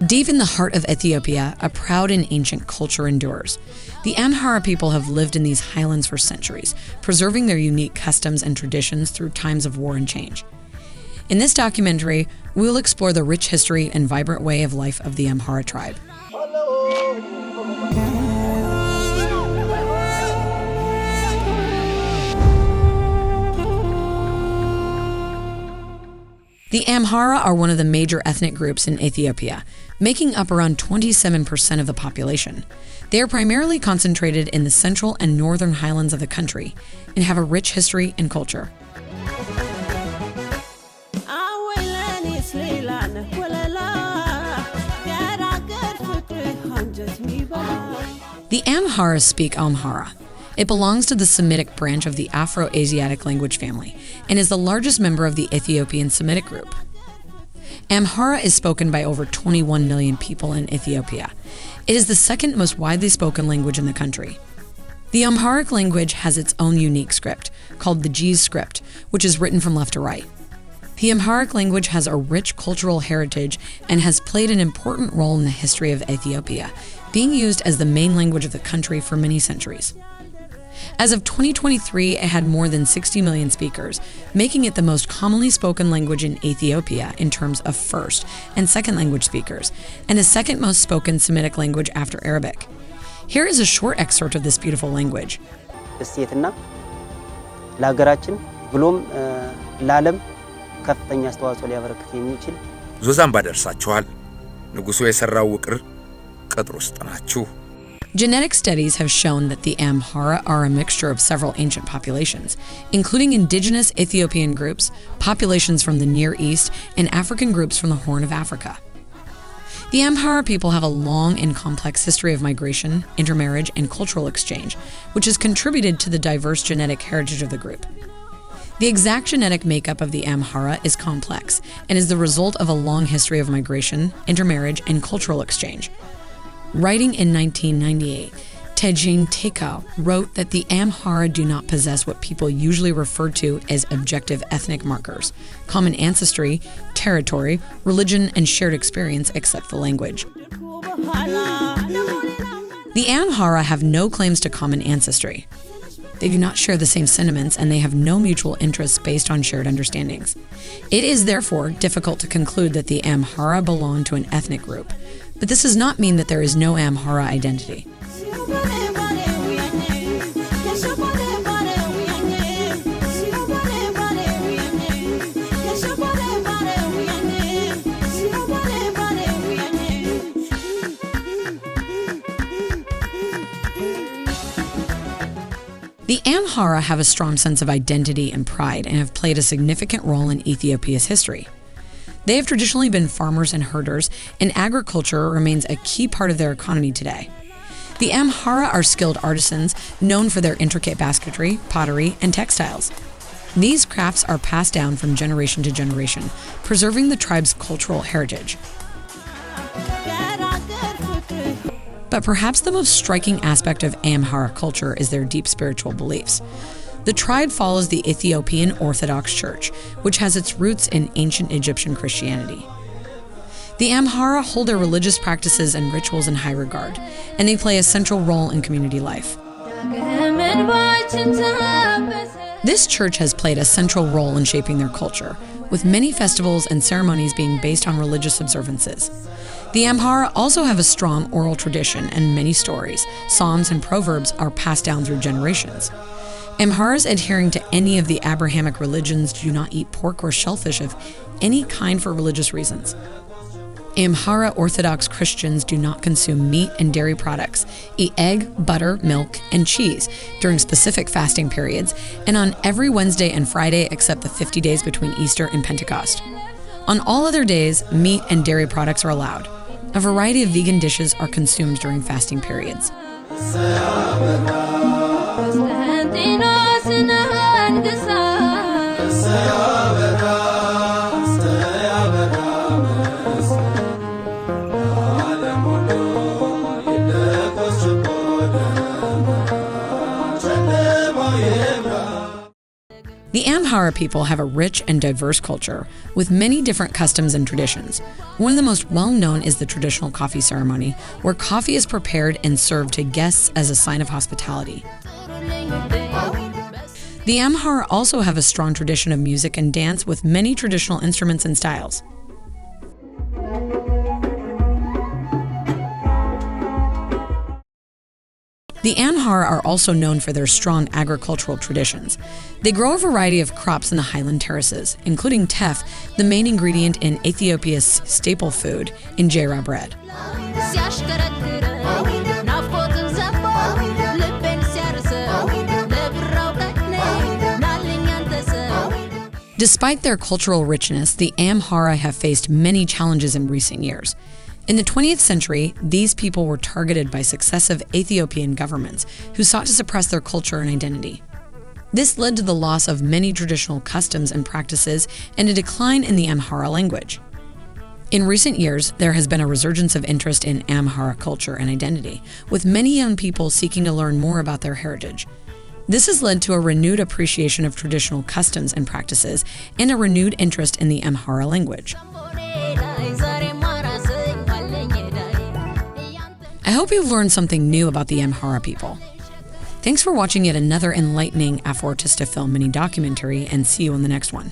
Deep in the heart of Ethiopia, a proud and ancient culture endures. The Amhara people have lived in these highlands for centuries, preserving their unique customs and traditions through times of war and change. In this documentary, we'll explore the rich history and vibrant way of life of the Amhara tribe. The Amhara are one of the major ethnic groups in Ethiopia, making up around 27% of the population. They are primarily concentrated in the central and northern highlands of the country and have a rich history and culture. The Amhara speak Amhara. It belongs to the Semitic branch of the Afro-Asiatic language family and is the largest member of the Ethiopian Semitic group. Amhara is spoken by over 21 million people in Ethiopia. It is the second most widely spoken language in the country. The Amharic language has its own unique script, called the Ge'ez script, which is written from left to right. The Amharic language has a rich cultural heritage and has played an important role in the history of Ethiopia, being used as the main language of the country for many centuries. As of 2023, it had more than 60 million speakers, making it the most commonly spoken language in Ethiopia in terms of first and second language speakers, and the second most spoken Semitic language after Arabic. Here is a short excerpt of this beautiful language. Genetic studies have shown that the Amhara are a mixture of several ancient populations, including indigenous Ethiopian groups, populations from the Near East, and African groups from the Horn of Africa. The Amhara people have a long and complex history of migration, intermarriage, and cultural exchange, which has contributed to the diverse genetic heritage of the group. The exact genetic makeup of the Amhara is complex and is the result of a long history of migration, intermarriage, and cultural exchange. Writing in 1998, Tejin Tekau wrote that the Amhara do not possess what people usually refer to as objective ethnic markers, common ancestry, territory, religion, and shared experience except for language. The Amhara have no claims to common ancestry. They do not share the same sentiments, and they have no mutual interests based on shared understandings. It is therefore difficult to conclude that the Amhara belong to an ethnic group, but this does not mean that there is no Amhara identity. The Amhara have a strong sense of identity and pride and have played a significant role in Ethiopia's history. They have traditionally been farmers and herders, and agriculture remains a key part of their economy today. The Amhara are skilled artisans known for their intricate basketry, pottery, and textiles. These crafts are passed down from generation to generation, preserving the tribe's cultural heritage. But perhaps the most striking aspect of Amhara culture is their deep spiritual beliefs. The tribe follows the Ethiopian Orthodox Church, which has its roots in ancient Egyptian Christianity. The Amhara hold their religious practices and rituals in high regard, and they play a central role in community life. This church has played a central role in shaping their culture, with many festivals and ceremonies being based on religious observances. The Amhara also have a strong oral tradition, and many stories, psalms, and proverbs are passed down through generations. Amharas adhering to any of the Abrahamic religions do not eat pork or shellfish of any kind for religious reasons. Amhara Orthodox Christians do not consume meat and dairy products, eat egg, butter, milk, and cheese during specific fasting periods, and on every Wednesday and Friday except the 50 days between Easter and Pentecost. On all other days, meat and dairy products are allowed. A variety of vegan dishes are consumed during fasting periods. The Amhara people have a rich and diverse culture with many different customs and traditions. One of the most well-known is the traditional coffee ceremony, where coffee is prepared and served to guests as a sign of hospitality. The Amhara also have a strong tradition of music and dance with many traditional instruments and styles. The Amhara are also known for their strong agricultural traditions. They grow a variety of crops in the highland terraces, including teff, the main ingredient in Ethiopia's staple food, injera bread. Despite their cultural richness, the Amhara have faced many challenges in recent years. In the 20th century, these people were targeted by successive Ethiopian governments who sought to suppress their culture and identity. This led to the loss of many traditional customs and practices and a decline in the Amhara language. In recent years, there has been a resurgence of interest in Amhara culture and identity, with many young people seeking to learn more about their heritage. This has led to a renewed appreciation of traditional customs and practices and a renewed interest in the Amhara language. I hope you've learned something new about the Amhara people. Thanks for watching yet another enlightening Afro-Artista film mini documentary, and see you in the next one.